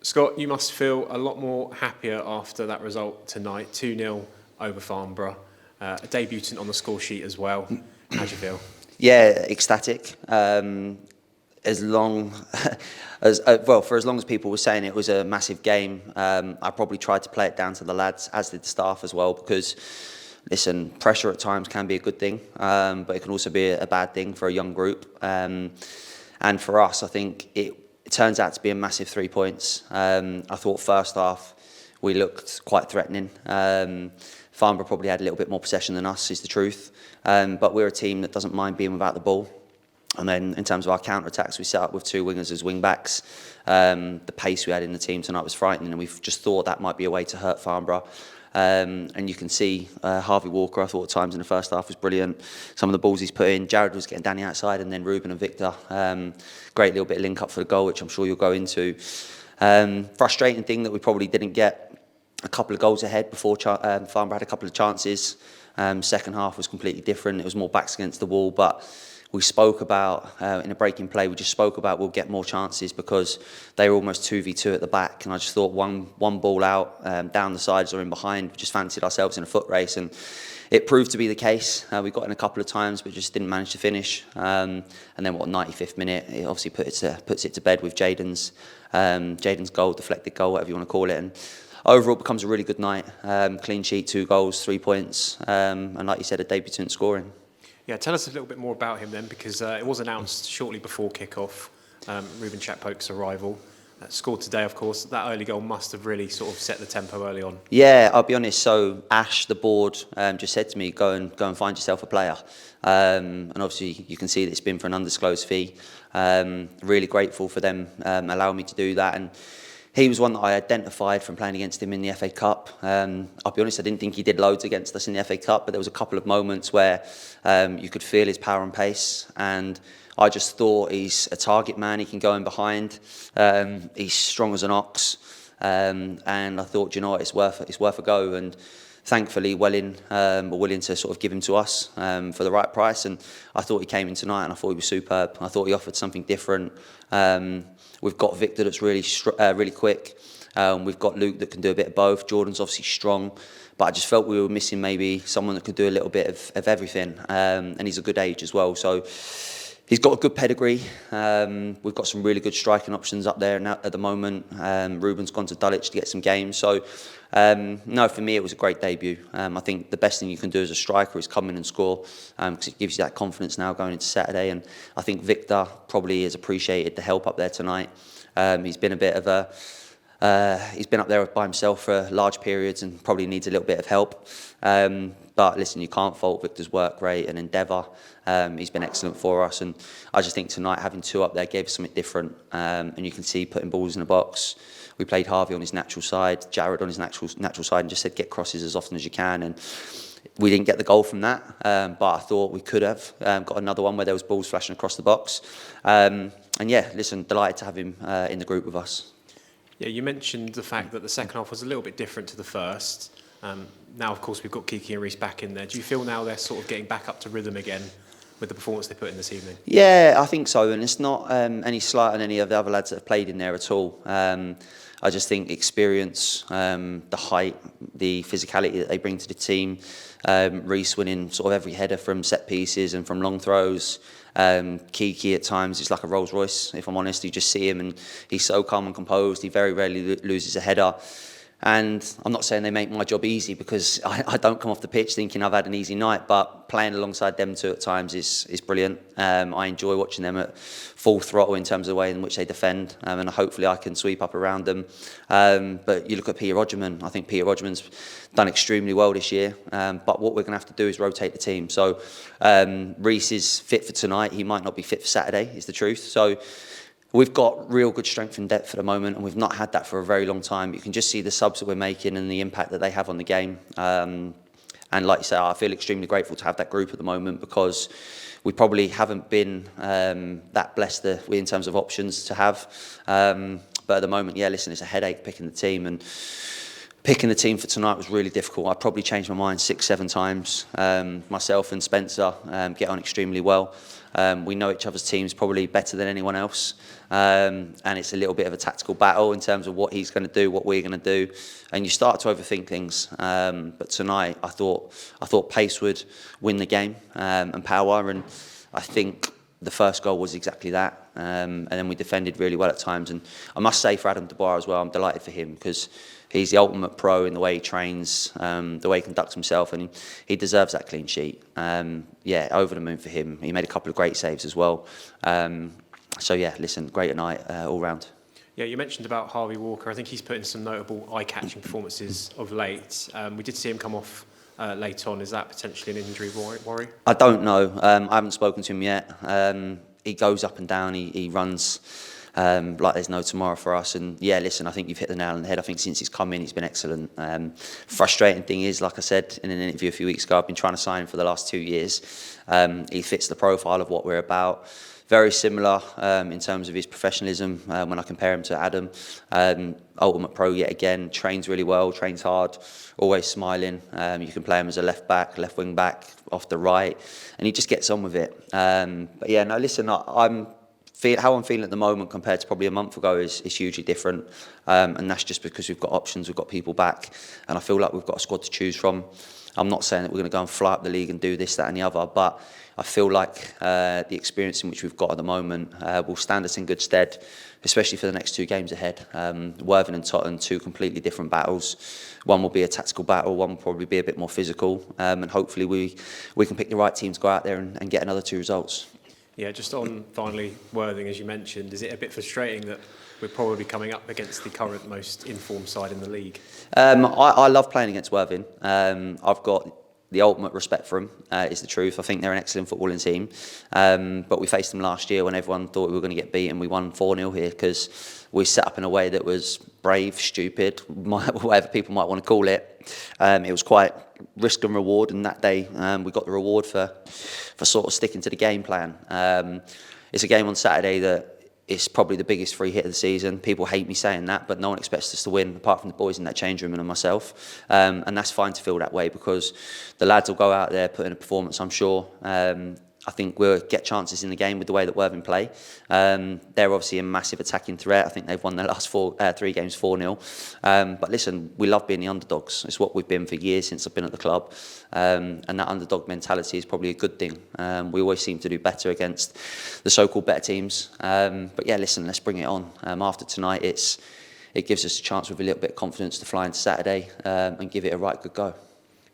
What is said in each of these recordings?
Scott, you must feel a lot more happier after that result tonight, 2-0 over Farnborough, a debutant on the score sheet as well. How do you feel? Yeah, ecstatic. As long as for as long as people were saying it was a massive game, I probably tried to play it down to the lads, as did the staff as well, because listen, pressure at times can be a good thing, but it can also be a bad thing for a young group. And for us, I think it turns out to be a massive 3 points. I thought first half we looked quite threatening. Farnborough probably had a little bit more possession than us, is the truth. But we're a team that doesn't mind being without the ball. And then in terms of our counter-attacks, we set up with 2 wingers as wing-backs. The pace we had in the team tonight was frightening, and we've just thought that might be a way to hurt Farnborough. And you can see Harvey Walker, I thought at times in the first half was brilliant. Some of the balls he's put in, Jared was getting Danny outside, and then Ruben and Victor. Great little bit of link-up for the goal, which I'm sure you'll go into. Frustrating thing that we probably didn't get a couple of goals ahead before Farnborough had a couple of chances. Second half was completely different. It was more backs against the wall, but we spoke about, in a breaking play, we just spoke about we'll get more chances because they were almost 2v2 at the back. And I just thought one ball out, down the sides or in behind, we just fancied ourselves in a foot race. And it proved to be the case. We got in a couple of times, but just didn't manage to finish. And then, 95th minute, it obviously puts it to bed with Jaden's goal, deflected goal, whatever you want to call it. And overall, it becomes a really good night. Clean sheet, 2 goals, 3 points. And like you said, a debutant scoring. Yeah, tell us a little bit more about him then, because it was announced shortly before kick-off, Ruben Chappoke's arrival. Scored today, of course. That early goal must have really sort of set the tempo early on. Yeah, I'll be honest. So Ash, the board, just said to me, go and find yourself a player. And obviously, you can see that it's been for an undisclosed fee. Really grateful for them allowing me to do that. And he was one that I identified from playing against him in the FA Cup. I'll be honest, I didn't think he did loads against us in the FA Cup, but there was a couple of moments where you could feel his power and pace. And I just thought he's a target man, he can go in behind. He's strong as an ox. And I thought, you know what, it's worth a go. And thankfully, Welling were willing to sort of give him to us for the right price. And I thought he came in tonight and I thought he was superb. I thought he offered something different. We've got Victor that's really quick. We've got Luke that can do a bit of both. Jordan's obviously strong, but I just felt we were missing maybe someone that could do a little bit of everything. And he's a good age as well. So he's got a good pedigree. We've got some really good striking options up there now at the moment. Ruben's gone to Dulwich to get some games. So no, for me it was a great debut. I think the best thing you can do as a striker is come in and score, because it gives you that confidence now going into Saturday. And I think Victor probably has appreciated the help up there tonight. He's been a bit of he's been up there by himself for large periods and probably needs a little bit of help. But listen, you can't fault Victor's work rate and endeavour. He's been excellent for us, and I just think tonight having 2 up there gave us something different. And you can see putting balls in the box. We played Harvey on his natural side, Jared on his natural side, and just said get crosses as often as you can. And we didn't get the goal from that, but I thought we could have got another one where there was balls flashing across the box. And yeah, listen, delighted to have him in the group with us. Yeah, you mentioned the fact that the second half was a little bit different to the first. Now, of course, we've got Kiki and Reece back in there. Do you feel now they're sort of getting back up to rhythm again with the performance they put in this evening? Yeah, I think so. And it's not any slight on any of the other lads that have played in there at all. I just think experience, the height, the physicality that they bring to the team. Reece winning sort of every header from set pieces and from long throws. Kiki at times is like a Rolls Royce, if I'm honest. You just see him and he's so calm and composed. He very rarely loses a header. And I'm not saying they make my job easy, because I don't come off the pitch thinking I've had an easy night, but playing alongside them 2 at times is brilliant. I enjoy watching them at full throttle in terms of the way in which they defend, and hopefully I can sweep up around them. But you look at Peter Rodgerman, I think Peter Rodgerman's done extremely well this year, but what we're going to have to do is rotate the team. So Reece is fit for tonight, he might not be fit for Saturday, is the truth. So we've got real good strength and depth at the moment, and we've not had that for a very long time. You can just see the subs that we're making and the impact that they have on the game. And like you say, I feel extremely grateful to have that group at the moment, because we probably haven't been that blessed in terms of options to have. But at the moment, yeah, listen, it's a headache picking the team. And Picking the team for tonight was really difficult. I probably changed my mind 6-7 times. Myself and Spencer get on extremely well. We know each other's teams probably better than anyone else, and it's a little bit of a tactical battle in terms of what he's going to do, what we're going to do, and you start to overthink things. But tonight, I thought pace would win the game, and power, and I think the first goal was exactly that. And then we defended really well at times. And I must say for Adam Dubois as well, I'm delighted for him because he's the ultimate pro in the way he trains, the way he conducts himself, and he deserves that clean sheet. Yeah, over the moon for him. He made a couple of great saves as well. So yeah, listen, great night all round. Yeah, you mentioned about Harvey Walker. I think he's put in some notable eye-catching performances of late. We did see him come off late on. Is that potentially an injury worry? I don't know. I haven't spoken to him yet. He goes up and down. He runs like there's no tomorrow for us. And yeah, listen, I think you've hit the nail on the head. I think since he's come in, he's been excellent. Frustrating thing is, like I said in an interview a few weeks ago, I've been trying to sign him for the last 2 years. He fits the profile of what we're about. Very similar in terms of his professionalism when I compare him to Adam. Ultimate pro yet again, trains really well, trains hard, always smiling. You can play him as a left back, left wing back, off the right, and he just gets on with it. But yeah, no, listen, how I'm feeling at the moment compared to probably a month ago is hugely different. And that's just because we've got options, we've got people back, and I feel like we've got a squad to choose from. I'm not saying that we're going to go and fly up the league and do this, that and the other, but I feel like the experience in which we've got at the moment will stand us in good stead, especially for the next 2 games ahead. Worthing and Tottenham, 2 completely different battles. One will be a tactical battle, one will probably be a bit more physical, and hopefully we can pick the right team to go out there and get another 2 results. Yeah, just on finally Worthing, as you mentioned, is it a bit frustrating that we're probably coming up against the current most informed side in the league? I love playing against Worthing. I've got the ultimate respect for them, is the truth. I think they're an excellent footballing team. But we faced them last year when everyone thought we were going to get beaten. We won 4-0 here because we set up in a way that was brave, stupid, whatever people might want to call it. It was quite risk and reward, and that day we got the reward for sort of sticking to the game plan. It's a game on Saturday that it's probably the biggest free hit of the season. People hate me saying that, but no one expects us to win, apart from the boys in that change room and myself. And that's fine to feel that way because the lads will go out there, put in a performance, I'm sure. I think we'll get chances in the game with the way that Worthing play. They're obviously a massive attacking threat. I think they've won their last 3 games 4-0. But listen, we love being the underdogs. It's what we've been for years since I've been at the club. And that underdog mentality is probably a good thing. We always seem to do better against the so-called better teams. But yeah, listen, let's bring it on. After tonight, it gives us a chance with a little bit of confidence to fly into Saturday and give it a right good go.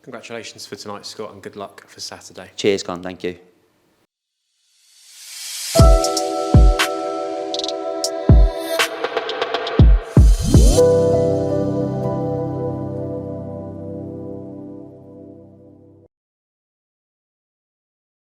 Congratulations for tonight, Scott, and good luck for Saturday. Cheers, Con. Thank you.